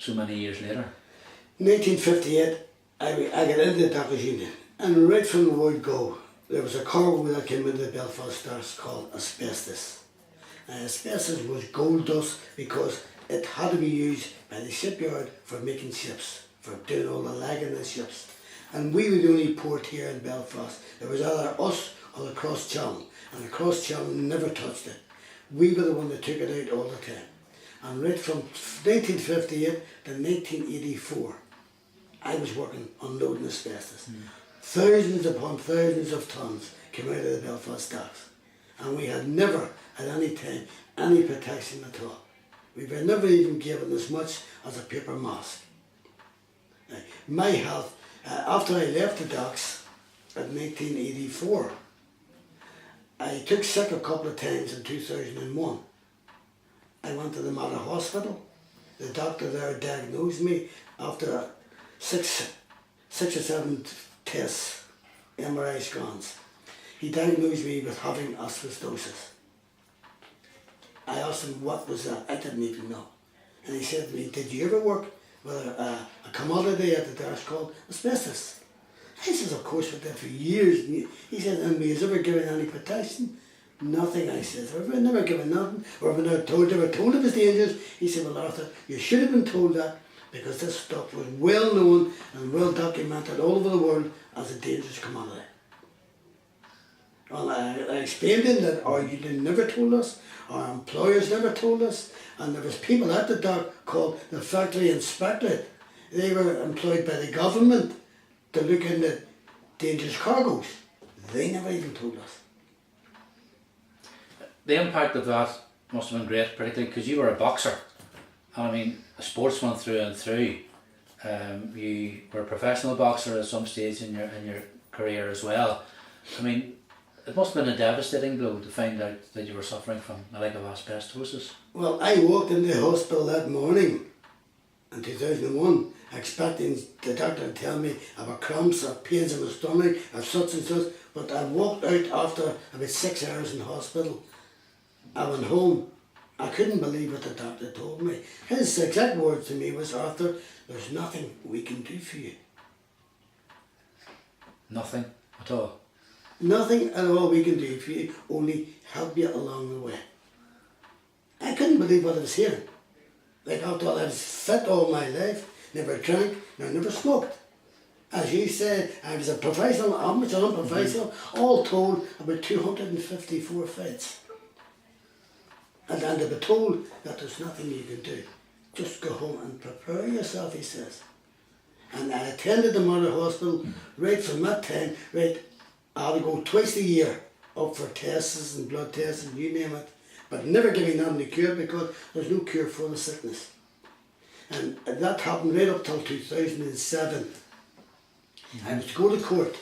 so many years later? 1958, I got into the doctors' union, and right from the word go, there was a cargo that came into the Belfast Trust called asbestos. And asbestos was gold dust because it had to be used by the shipyard for making ships, for doing all the lagging of the ships. And we were the only port here in Belfast. There was either us or the cross channel, and the cross channel never touched it. We were the one that took it out all the time. And right from 1958 to 1984, I was working unloading asbestos. Thousands upon thousands of tons came out of the Belfast docks. And we had never, at any time, any protection at all. We were never even given as much as a paper mask. Now, my health, after I left the docks in 1984, I took sick a couple of times in 2001. I went to the Aintree Hospital. The doctor there diagnosed me after six or seven tests, MRI scans. He diagnosed me with having asbestosis. I asked him what was that. I didn't even know. And he said to me, did you ever work with a commodity at the docks called asbestos? I said, of course we did for years. He said, and we was ever given any protection? Nothing, I said. Have we never given nothing? Or have we never told it was dangerous? He said, well Arthur, you should have been told that because this stuff was well known and well documented all over the world as a dangerous commodity. Well, I explained to him that our union never told us, our employers never told us, and there was people at the dock called the factory inspectorate. They were employed by the government to look into dangerous cargoes. They never even told us. The impact of that must have been great, particularly because you were a boxer. And I mean, a sportsman through and through. You were a professional boxer at some stage in your career as well. I mean, it must have been a devastating blow to find out that you were suffering from the like of asbestosis. Well, I walked into the hospital that morning in 2001 expecting the doctor to tell me about cramps or pains in my stomach or such and such, but I walked out after about 6 hours in hospital. I went home. I couldn't believe what the doctor told me. His exact words to me was, Arthur, there's nothing we can do for you. Nothing at all? Nothing at all we can do for you, only help you along the way. I couldn't believe what I was hearing. Like after all, I was fit all my life, never drank, never smoked. As you said, I was a professional, amateur, unprofessional, all told about 254 fights. And they were told that there's nothing you can do. Just go home and prepare yourself, he says. And I attended the Aintree Hospital right from that time, right, I had to go twice a year up for tests and blood tests and you name it, but never giving them the cure because there's no cure for the sickness. And that happened right up till 2007. I was to go to court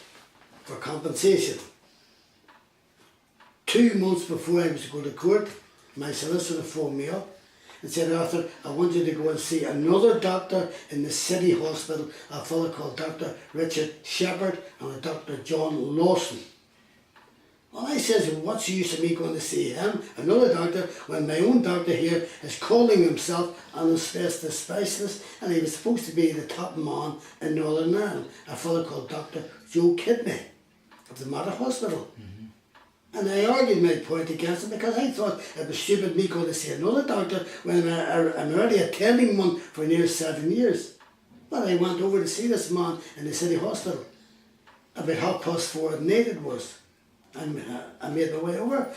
for compensation. 2 months before I was to go to court, my solicitor phoned me up and said, Arthur, I want you to go and see another doctor in the city hospital, a fellow called Dr. Richard Shepherd and a Dr. John Lawson. Well, I says, what's the use of me going to see him, another doctor, when my own doctor here is calling himself an asbestos specialist, and he was supposed to be the top man in Northern Ireland, a fellow called Dr. Joe Kidney of the Aintree Hospital. And I argued my point against it because I thought it was stupid me going to see another doctor when I'm already attending one for near 7 years. But I went over to see this man in the city hospital. About 4:30 at night it was. And I made my way over.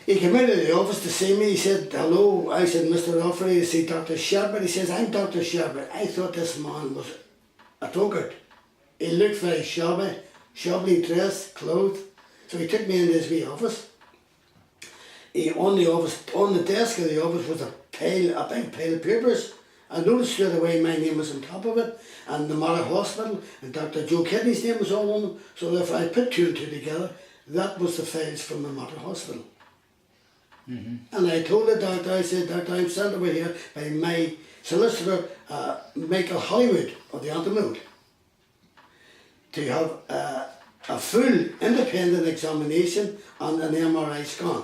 He came into the office to see me. He said, hello. I said, Mr. Offery, you see Dr. Shepherd? He says, I'm Dr. Shepherd. I thought this man was a drunkard. He looked very shabbily dressed, clothed. So he took me into his wee office. On the desk of the office was a big pile of papers. I noticed straight away my name was on top of it, and the Aintree Hospital, and Dr. Joe Kidney's name was all on them. So therefore I put 2 and 2 together. That was the files from the Aintree Hospital. And I told the doctor, I said, Doctor, I'm sent over here by my solicitor, Michael Hollywood of the Antidote, to have a full independent examination and an MRI scan.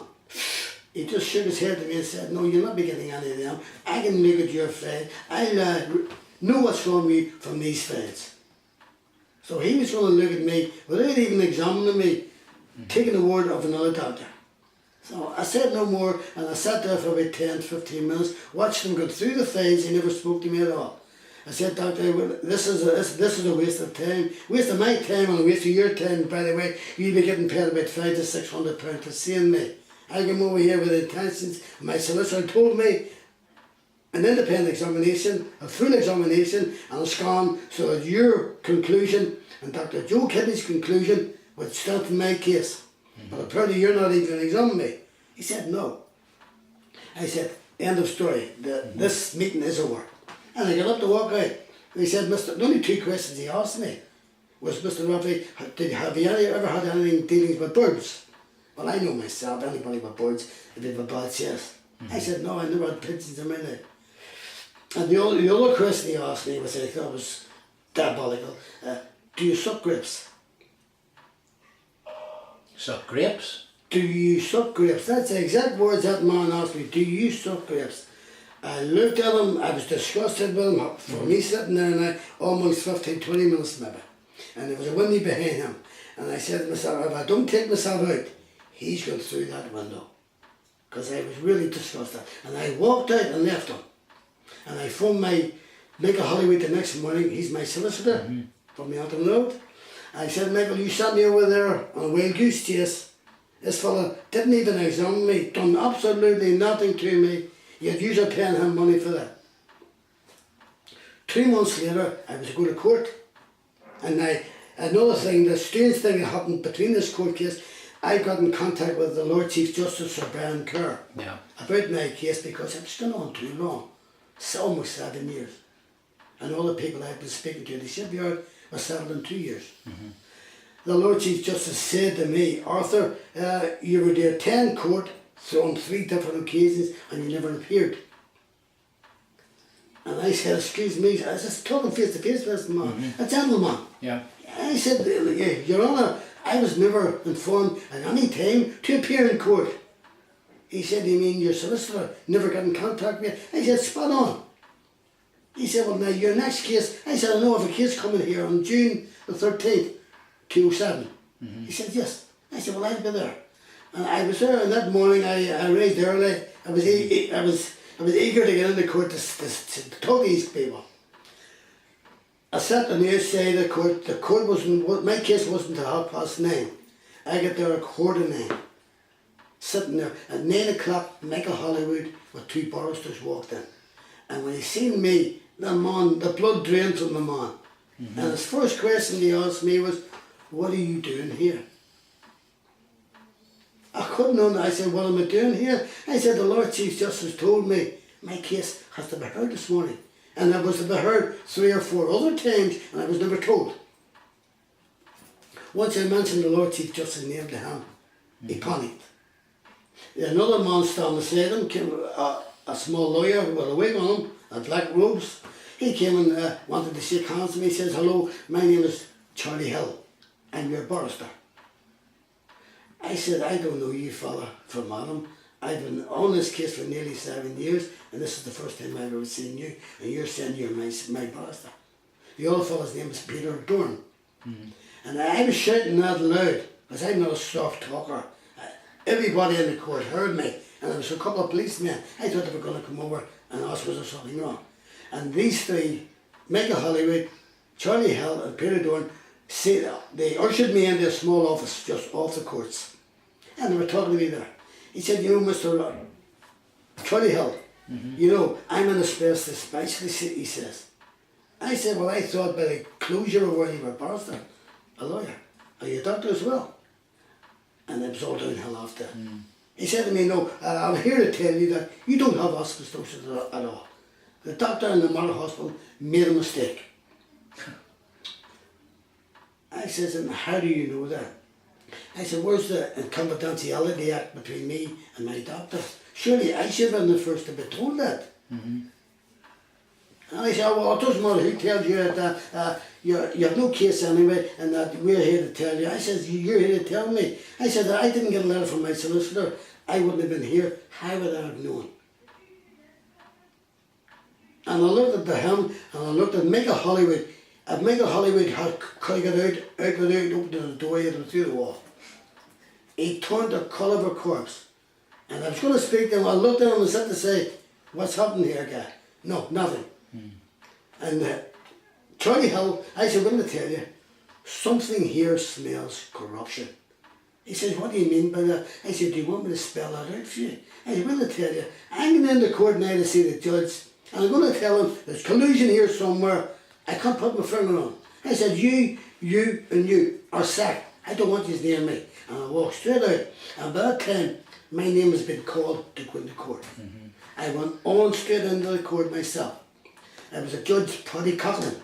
he just shook his head at me and said, no, you'll not be getting any of them. I can look at your file. I'll know what's wrong with you from these files. So he was going to look at me without even examining me, taking the word of another doctor. So I said no more, and I sat there for about 10, 15 minutes, watched him go through the files. He never spoke to me at all. I said, Doctor, well, this is a waste of time, waste of my time and a waste of your time. By the way, you'll be getting paid about £500 to £600 for seeing me. I came over here with intentions. My solicitor told me an independent examination, a full examination, and a scan, so that your conclusion and Dr. Joe Kidney's conclusion would strengthen my case. But apparently you're not even going to examine me. He said no. I said, end of story. This meeting is over. And I got up to walk out. He said, the only two questions he asked me was, Mr. Ruffy, have you ever had any dealings with birds? Well, I know myself, anybody with birds, if they have a bad chest. I said, no, I never had pigeons in my life. And the other question he asked me, which I thought was diabolical, do you suck grapes? Suck grapes? Do you suck grapes? That's the exact words that man asked me. Do you suck grapes? I looked at him, I was disgusted with him for me sitting there now almost 15, 20 minutes maybe. And there was a window behind him. And I said to myself, if I don't take myself out, he's going through that window. Because I was really disgusted. And I walked out and left him. And I phoned Michael Hollywood the next morning. He's my solicitor from the Antrim Road. I said, Michael, you sent me over there on a wild goose chase. This fella didn't even examine me, done absolutely nothing to me. Yet you're paying him money for that. 2 months later, I was to go to court. And another thing, the strange thing that happened between this court case, I got in contact with the Lord Chief Justice, Sir Brian Kerr, about my case because it was still on too long. It's almost 7 years. And all the people I've been speaking to in the shipyard were settled in 2 years. The Lord Chief Justice said to me, Arthur, you were there 10 court on 3 different occasions and you never appeared. And I said, excuse me, I was talking face to face with this man, a gentleman. Yeah. I said, Your Honour, I was never informed at any time to appear in court. He said, you mean your solicitor never got in contact with you? I said, spot on. He said, well now your next case, I said, I know of a case coming here on June the 13th, 2007. He said, yes. I said, well I'll be there. And I was there, and that morning I raised early. I was eager to get into court to talk to these people. I sat on the outside of the court. The court wasn't, my case wasn't until 9:30. I got there at 9:15. Sitting there at 9 o'clock, Michael Hollywood with 2 barristers walked in. And when he seen me, the man, the blood drained from the man. And his first question he asked me was, what are you doing here? I couldn't understand. I said, what am I doing here? I said, the Lord Chief Justice told me my case has to be heard this morning. And it was to be heard 3 or 4 other times, and I was never told. Once I mentioned the Lord Chief Justice's name to him, he panicked. Another man standing beside him, came, a small lawyer with a wig on him, and black robes. He came and wanted to shake hands with me. He says, hello, my name is Charlie Hill. I'm your barrister. I said, I don't know you fella from Adam. I've been on this case for nearly 7 years, and this is the first time I've ever seen you, and you're saying you're my barrister. The other fella's name is Peter Dorn. And I was shouting that loud, because I'm not a soft talker. Everybody in the court heard me, and there was a couple of policemen. I thought they were going to come over and ask was there something wrong. And these 3, Michael Hollywood, Charlie Hill and Peter Dorn, they ushered me into a small office just off the courts. And they were talking to me there. He said, you know, Mr. Charlie Hill, you know, I'm an asbestos specialist, he says. I said, well, I thought by the closure of where you were a barrister, a lawyer. Are you a doctor as well? And it was all downhill after. He said to me, no, I'm here to tell you that you don't have asbestos at all. The doctor in the Aintree Hospital made a mistake. I says, and how do you know that? I said, where's the confidentiality act between me and my doctor? Surely I should have been the first to be told that. And I said, well, it doesn't matter who tells you that you have no case anyway and that we're here to tell you. I said, you're here to tell me. I said, I didn't get a letter from my solicitor. I wouldn't have been here. How would I have known? And I looked at him, and I looked at Michael Hollywood. If Michael Hollywood could have got out without opening the door, he through the wall. He turned a caliber corpse. And I was going to speak to him. I looked at him and said to say, "What's happened here, guy?" "No, nothing." And Charlie Hill, I said, "I'm going to tell you, something here smells corruption." He said, "What do you mean by that?" I said, "Do you want me to spell that out for you?" I said, "Well, I'll tell you. I'm going into court now to see the judge, and I'm going to tell him there's collusion here somewhere. I can't put my finger on." I said, you, and you are sacked. I don't want you near me." And I walked straight out. And by that time, my name has been called to go into court. I went on straight into the court myself. It was a Judge Paddy Coughlin.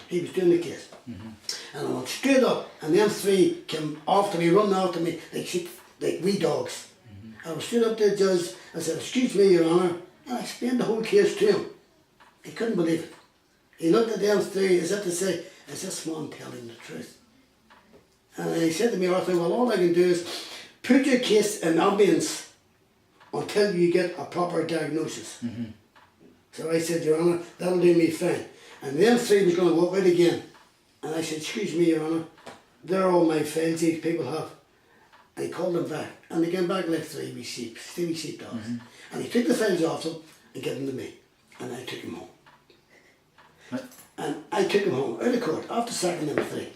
He was doing the case. And I went straight up, and them three came after me, running after me like sheep, like wee dogs. I was straight up to the judge. I said, "Excuse me, Your Honour," and I explained the whole case to him. He couldn't believe it. He looked at them three as if to say, "Is this man telling the truth?" And he said to me, "Arthur, well, all I can do is put your case in abeyance until you get a proper diagnosis." So I said, "Your Honour, that'll do me fine." And them three was going to walk out again. And I said, "Excuse me, Your Honour, they're all my files these people have." And he called them back. And they came back like three wee sheepdogs. And he took the files off them and gave them to me. And I took them home. And I took them home out of court after sacking them three.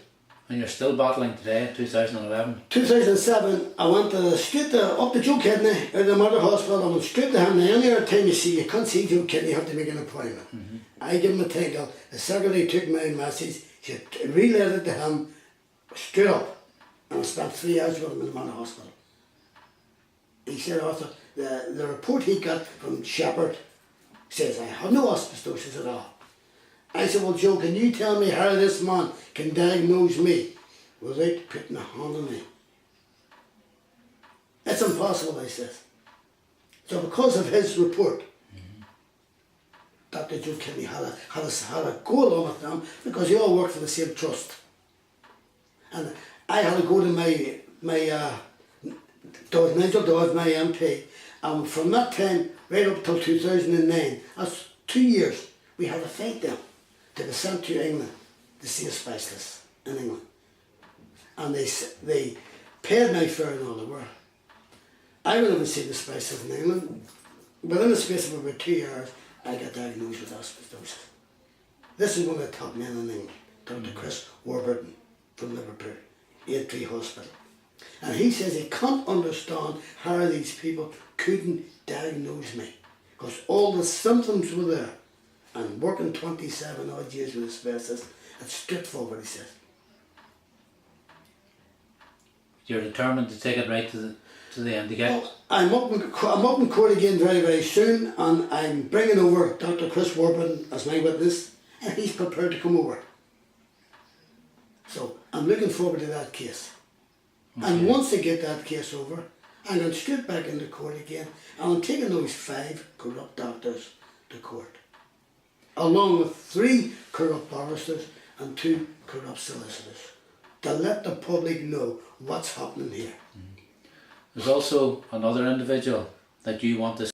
And you're still battling today, 2011? 2007, I went straight up to Joe Kidney, out of the Mother Hospital. I went straight to him. The only other time you can't see Joe Kidney, you have to make an appointment. I give him a title. The secretary took my message, she relayed it to him straight up. And I spent 3 hours with him in the Mother Hospital. He said, "Arthur, the report he got from Shepherd says I have no asbestosis at all." I said, "Well, Joe, can you tell me how this man can diagnose me without putting a hand on me?" "It's impossible," I said. So because of his report, Dr. Joe Kidney had a go along with them because they all work for the same trust. And I had to go to my Nigel Dawes, my MP, and from that time right up till 2009, that's 2 years, we had to fight them to be sent to England to see a specialist in England. And they paid my fare and all the world. I went over to see the specialist in England. Within the space of about 2 hours, I got diagnosed with asbestosis. This is one of the top men in England, Dr. Chris Warburton from Liverpool, Aintree Hospital. And he says he can't understand how these people couldn't diagnose me, because all the symptoms were there. And working 27 odd years with asbestos, it's straightforward, he says. You're determined to take it right to the end again? Well, I'm up in court again very, very soon, and I'm bringing over Dr. Chris Warburton as my witness, and he's prepared to come over. So I'm looking forward to that case. Okay. And once I get that case over, I'm going straight back into court again, and I'm taking those 5 corrupt doctors to court, along with 3 corrupt barristers and 2 corrupt solicitors, to let the public know what's happening here. There's also another individual that you want to